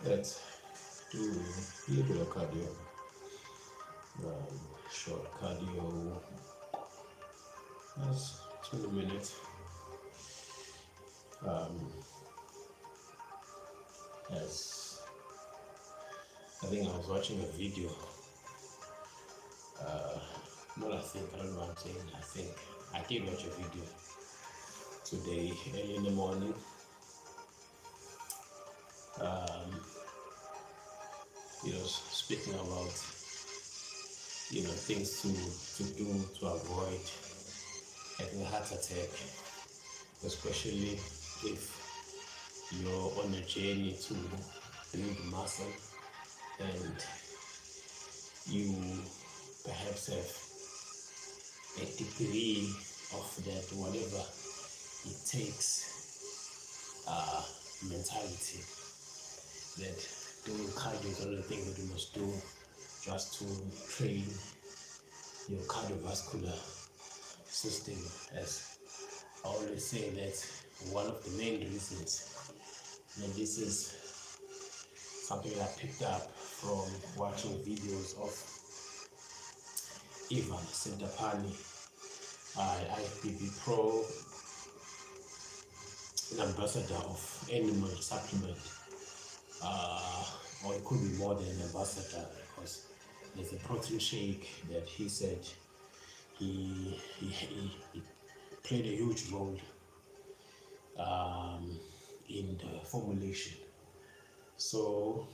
Let's do a little bit of cardio. Short cardio. That's 20 minutes. Yes. I think I was watching a video. Not I think, I don't know what I'm saying. I think I did watch a video today early in the morning. Speaking about things to do to avoid having a heart attack, especially if you're on a journey to build muscle and you perhaps have a degree of that whatever it takes mentality that doing cardio is one of the things that you must do just to train your cardiovascular system. As I always say, that one of the main reasons, and this is something I picked up from watching videos of Ivan Sentapani, IFBB Pro, an ambassador of animal supplement, or it could be more than an ambassador, because there's a protein shake that he said he played a huge role in the formulation. So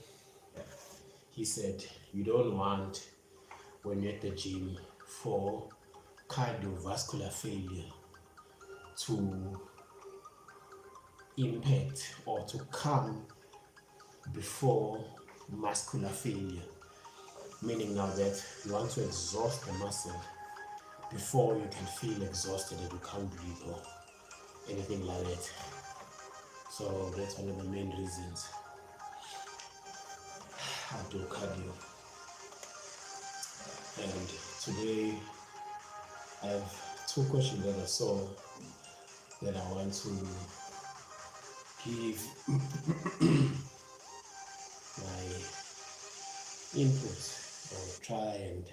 he said you don't want, when you're at the gym, for cardiovascular failure to impact or to come before muscular failure, meaning now that you want to exhaust the muscle before you can feel exhausted and you can't breathe or anything like that. So that's one of the main reasons I do cardio. And today I have two questions that I saw that I want to give my input or try and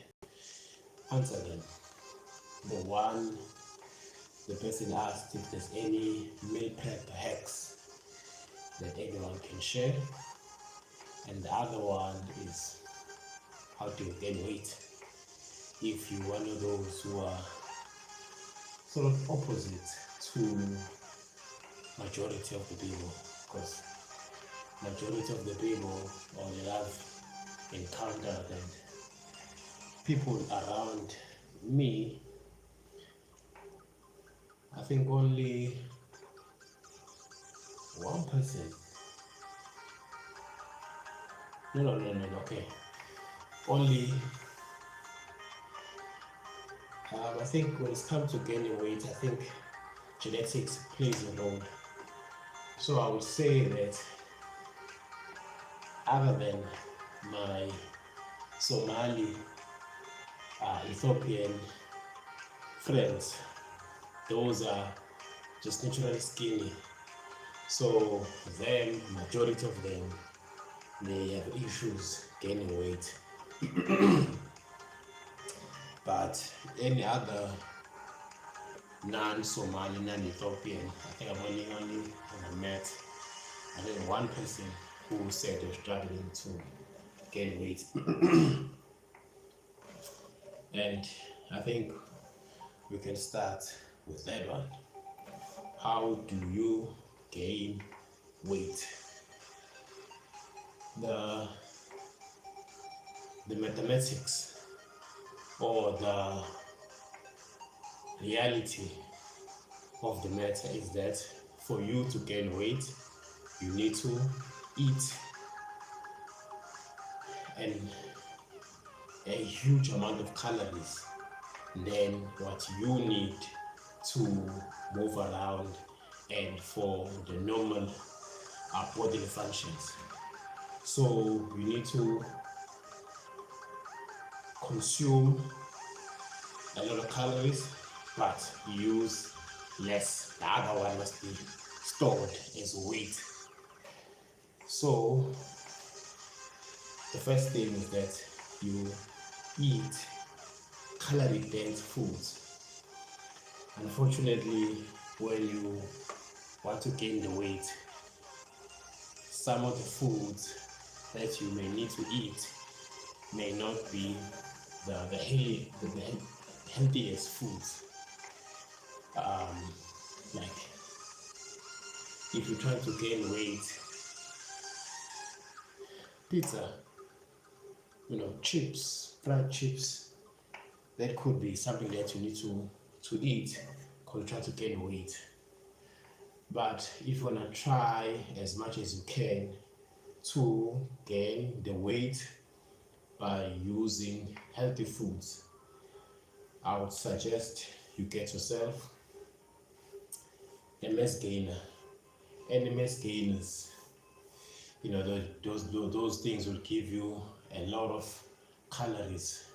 answer them. The one, the person asked if there's any meal prep hacks that anyone can share, and the other one is how to gain weight if you're one of those who are sort of opposite to majority of the people, because majority of the people, or that I've encountered and people around me, I think only one person, okay, only I think when it's come to gaining weight, I think genetics plays a role. So I would say that other than my Somali, Ethiopian friends, those are just naturally skinny. So them, majority of them, they have issues gaining weight. But any other non-Somali, non-Ethiopian, I think I've only ever met, I think, one person who said they're struggling to gain weight. And I think we can start with that one. How do you gain weight? The mathematics or the reality of the matter is that for you to gain weight, you need to eat a huge amount of calories than what you need to move around and for the normal bodily functions. So you need to consume a lot of calories, but use less. The other one must be stored as weight. So The first thing is that you eat calorie dense foods. Unfortunately, when you want to gain the weight, some of the foods that you may need to eat may not be the healthiest foods. Like if you're trying to gain weight, pizza, chips, fried chips, that could be something that you need to eat because you're trying to gain weight. But if you want to try as much as you can to gain the weight by using healthy foods, I would suggest you get yourself a mass gainer. Any mass gainers, those things will give you a lot of calories.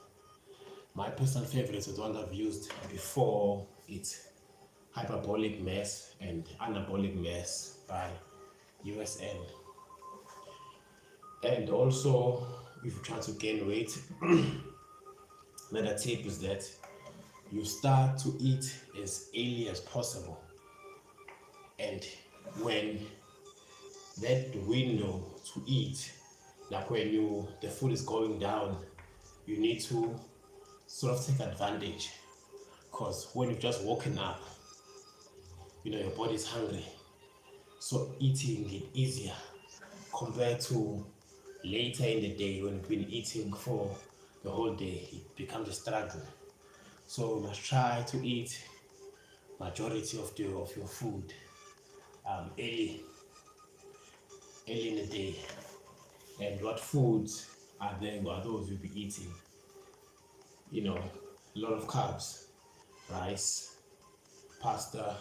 My personal favorite is the one I've used before. It's hyperbolic mass and anabolic mass by USL. And also, if you're trying to gain weight, another tip is that you start to eat as early as possible. And when that window to eat, like when the food is going down, you need to sort of take advantage. Because when you've just woken up, your body is hungry. So eating it easier compared to later in the day when you've been eating for the whole day, it becomes a struggle. So you must try to eat majority of your food early in the day. And what foods are those you'll be eating? A lot of carbs, rice, pasta,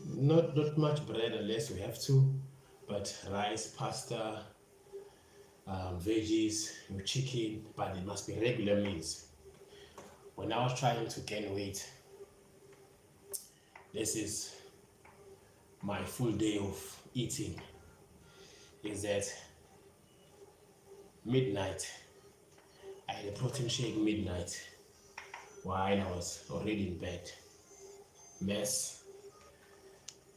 not much bread unless you have to, but rice, pasta, veggies, chicken, but it must be regular meals. When I was trying to gain weight, this is my full day of eating, is that midnight, I had a protein shake midnight while I was already in bed. Mess,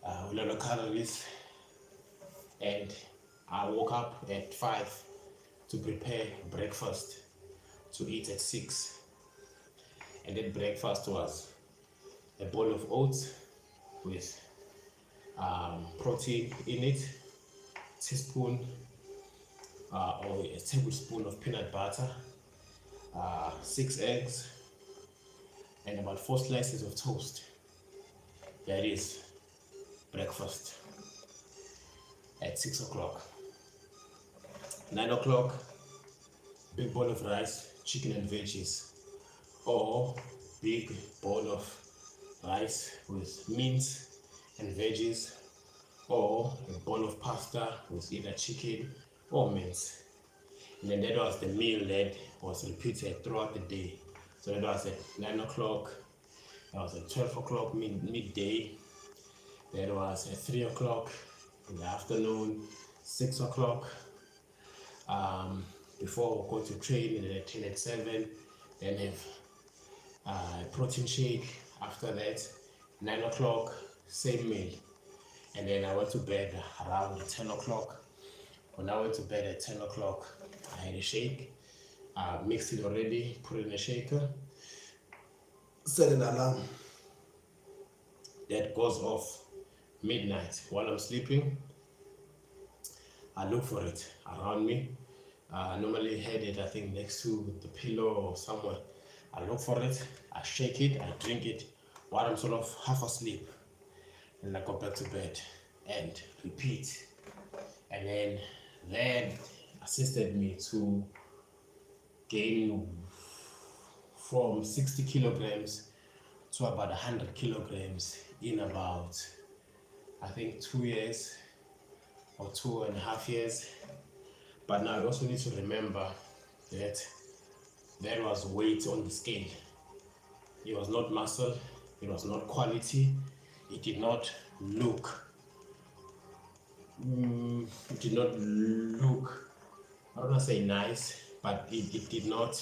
a lot of calories, and I woke up at 5 to prepare breakfast to eat at 6. And that breakfast was a bowl of oats with protein in it, teaspoon or a tablespoon of peanut butter, 6 eggs, and about 4 slices of toast. That is breakfast at 6 o'clock. 9 o'clock, big bowl of rice, chicken and veggies, or big bowl of rice with mince and veggies, or a bowl of pasta with either chicken or mince. And then that was the meal that was repeated throughout the day. So that was at 9 o'clock, that was at 12 o'clock midday, that was at 3 o'clock in the afternoon, 6 o'clock, before we go to train, and then 10 at 7, then have a protein shake. After that, 9 o'clock, same meal. And then I went to bed around 10 o'clock. When I went to bed at 10 o'clock, I had a shake. I mixed it already, put it in a shaker, set an alarm that goes off midnight. While I'm sleeping, I look for it around me. I normally had it, I think, next to the pillow or somewhere. I look for it, I shake it, I drink it while I'm sort of half asleep. And I go back to bed and repeat. And then that assisted me to gain from 60 kilograms to about 100 kilograms in about, I think, 2 years or 2.5 years. But now I also need to remember that there was weight on the scale. It was not muscle, it was not quality, it did not look it did not look, I don't want to say nice, but it did not,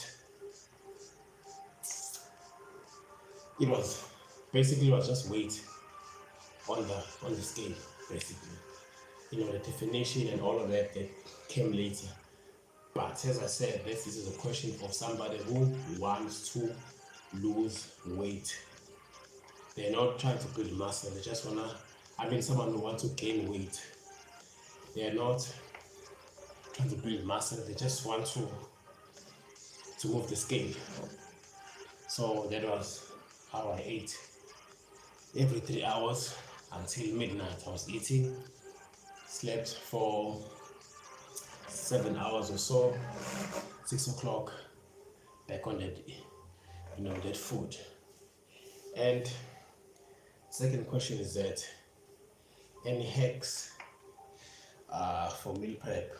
it was basically, it was just weight on the scale, basically. The definition and all of that came later. But as I said, this is a question for somebody who wants to lose weight. They're not trying to build muscle, they just someone who wants to gain weight. They're not trying to build muscle, they just want to move the scale. So that was how I ate. Every 3 hours until midnight I was eating, slept for 7 hours or so, 6 o'clock, back on that food. And second question is that any hacks for meal prep?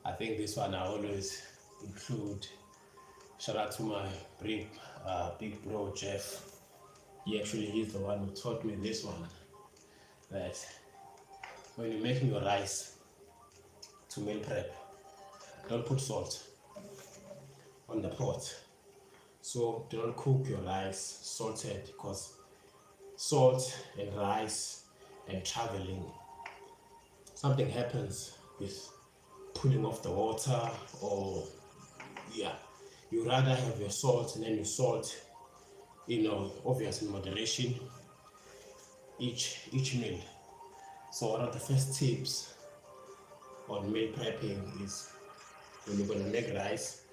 I think this one I always include. Shout out to my big bro Jeff. He's the one who taught me this one, that when you're making your rice to meal prep, don't put salt on the pot. So do not cook your rice salted, because salt and rice and traveling, something happens with pulling off the water, or you rather have your salt and then you salt, obviously in moderation, each meal. So one of the first tips on meal prepping is, when you're going to make rice,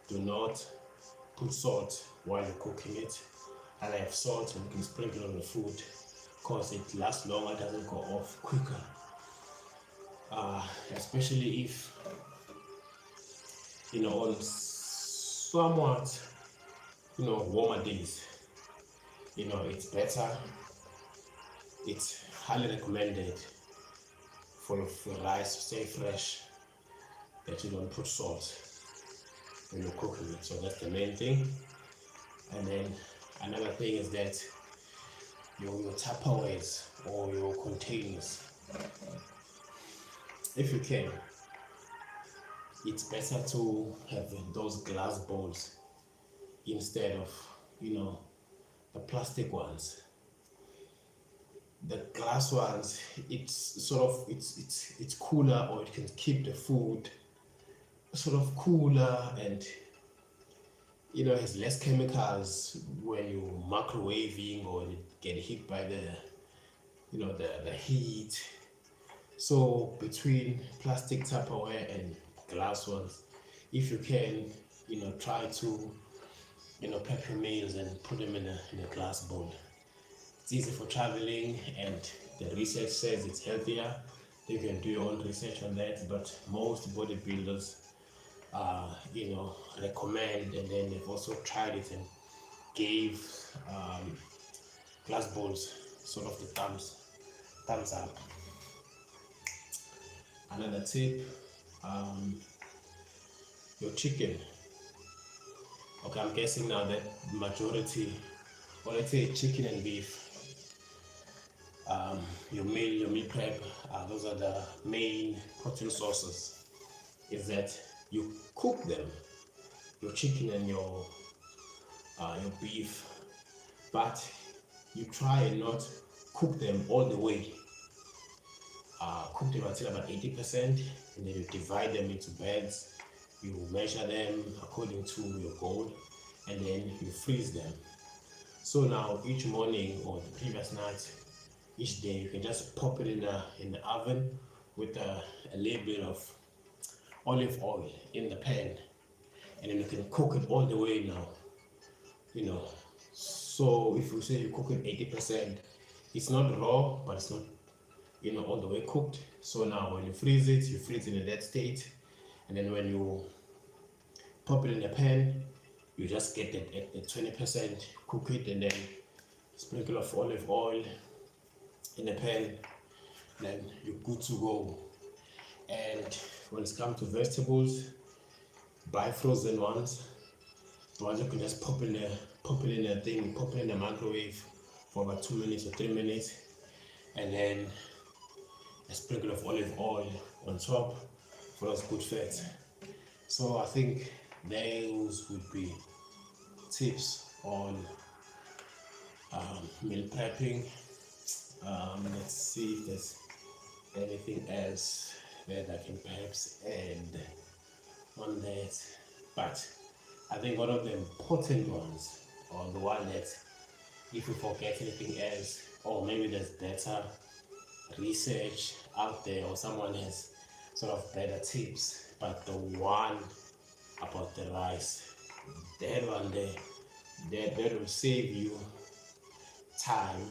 do not put salt while you're cooking it. And I have salt and you can sprinkle on the food, because it lasts longer, it doesn't go off quicker. Especially if, on somewhat, warmer days, it's better, it's highly recommended for your rice to stay fresh, that you don't put salt when you're cooking it. So that's the main thing. And then another thing is that your Tupperwares or your containers, if you can, it's better to have those glass bowls instead of the plastic ones. The glass ones, it's cooler, or it can keep the food sort of cooler, and has less chemicals when you microwaving or get hit by the heat. So between plastic Tupperware and glass ones, if you can, try to prep your meals and put them in a glass bowl. It's easy for traveling, and the research says it's healthier. You can do your own research on that, but most bodybuilders recommend, and then they've also tried it and gave glass bowls sort of the thumbs up. Another tip, your chicken. Okay, I'm guessing now that majority, or let's say chicken and beef, your meal prep, those are the main protein sources. Is that you cook them, your chicken and your beef, but you try and not cook them all the way. Cook them until about 80%, and then you divide them into bags. You measure them according to your goal, and then you freeze them. So now each morning or the previous night, each day, you can just pop it in the oven with a little bit of olive oil in the pan, and then you can cook it all the way now. So if you say you cook it 80%, it's not raw, but it's not all the way cooked. So now when you freeze it in that state, and then when you pop it in the pan, you just get it at 20%, cook it, and then sprinkle of olive oil in the pan, then you're good to go. And when it comes to vegetables, buy frozen ones. The ones you can just pop it in the microwave for about 2 minutes or 3 minutes, and then a sprinkle of olive oil on top for those good fats. So I think those would be tips on meal prepping. Let's see if there's anything else that I can perhaps add on that. But I think one of the important ones, or the one that if you forget anything else, or maybe there's better research out there, or someone has sort of better tips, but the one about the rice, that one there, that will save you time.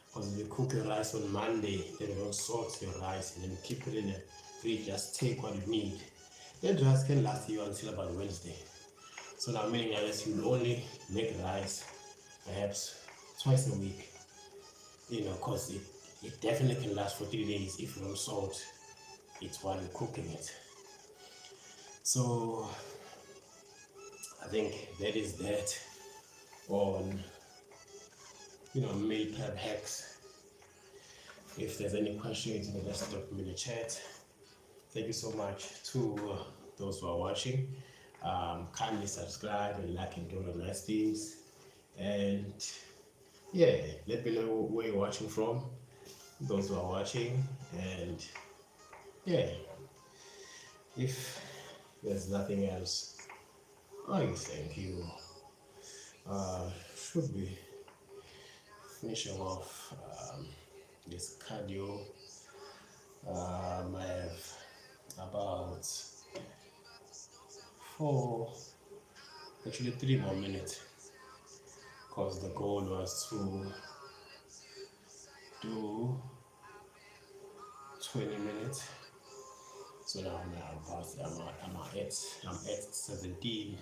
Because if you cook your rice on Monday, then you don't salt your rice and then keep it in the fridge, just take what you need. That rice can last you until about Wednesday. So now meaning unless you only make rice perhaps twice a week, because it definitely can last for 3 days if you don't salt it while you're cooking it. So I think that is that on meal prep hacks. If there's any questions, you can just drop me in the chat. Thank you so much to those who are watching. Kindly subscribe and like and do all the nice things. And yeah, let me know where you're watching from, those who are watching. And yeah, if there's nothing else, I think you should be finishing off this cardio. I have about 3 more minutes, because the goal was to do 20 minutes. So now I'm at 17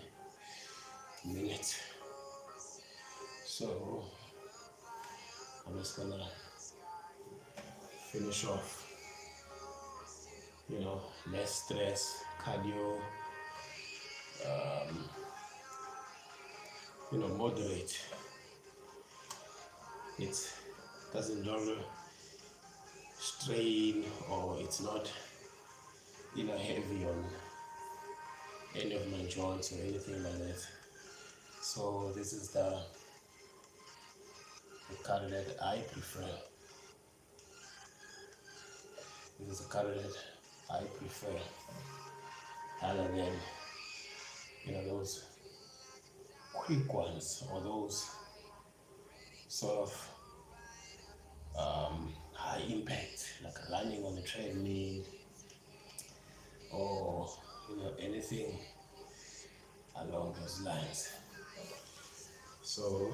minutes. So I'm just gonna finish off, less stress, cardio, moderate. It doesn't strain, or it's not heavy on any of my joints or anything like that. So this is the cardio that I prefer. This is the cardio that I prefer, other than those quick ones, or those sort of high impact, like running on the treadmill, or anything along those lines. So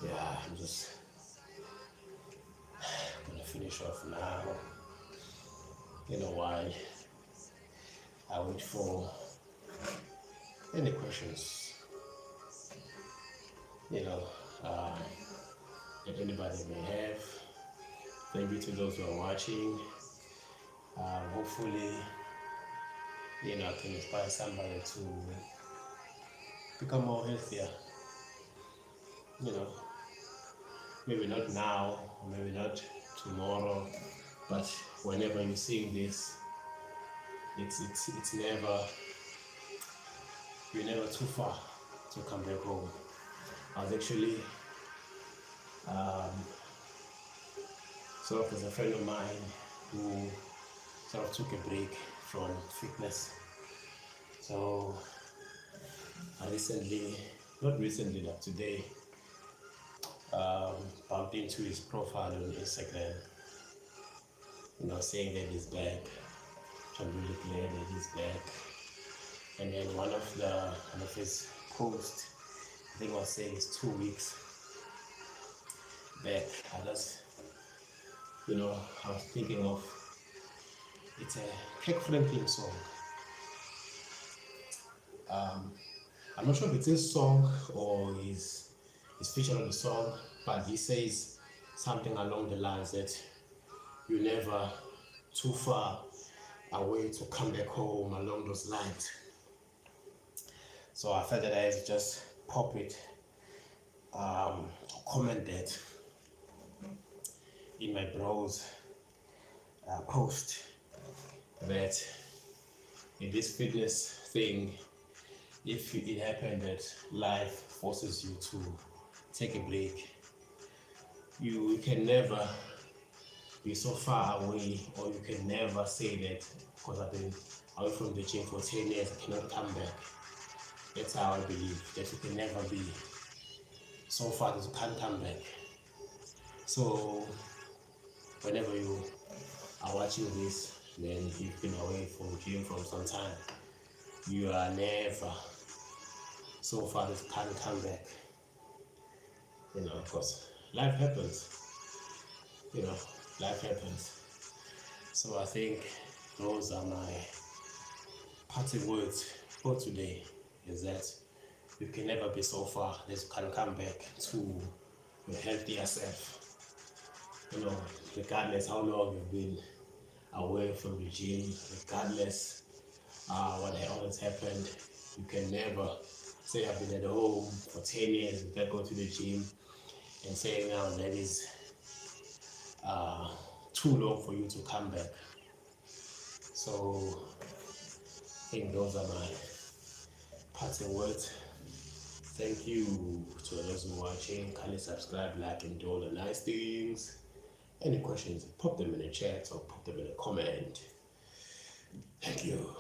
yeah, I'm just gonna finish off now. While I wait for any questions, that anybody may have. Thank you to those who are watching. Hopefully, I can inspire somebody to become more healthier. Maybe not now, or maybe not tomorrow, but whenever you're seeing this, it's never, you're never too far to come back home. I was actually sort of, as a friend of mine who sort of took a break from fitness. So I not recently, but today, bumped into his profile on Instagram, saying that he's back. I'm really glad that he's back. And then one of his posts, I think I was saying it's 2 weeks back. I was thinking of, it's a Kirk Franklin song. I'm not sure if it's his song or his featured on the song, but he says something along the lines that you're never too far away to come back home, along those lines. So I felt that I had to just pop it, comment that in my browse post that in this fitness thing, if it happened that life forces you to take a break, you can never be so far away, or you can never say that because I've been away from the gym for 10 years, I cannot come back. That's how I believe, that you can never be so far that you can't come back. So whenever you are watching this, then you've been away from gym for some time, you are never so far that you can't come back. Of course, life happens. Life happens. So I think those are my parting words for today, is that you can never be so far that you can come back to your healthier self. Regardless how long you've been away from the gym, regardless what has happened, you can never say I've been at home for 10 years without going to the gym and saying now that is too long for you to come back. So I think those are my parting words. Thank you to those who are watching. Kindly subscribe, like, and do all the nice things. Any questions, pop them in the chat or pop them in a comment. Thank you.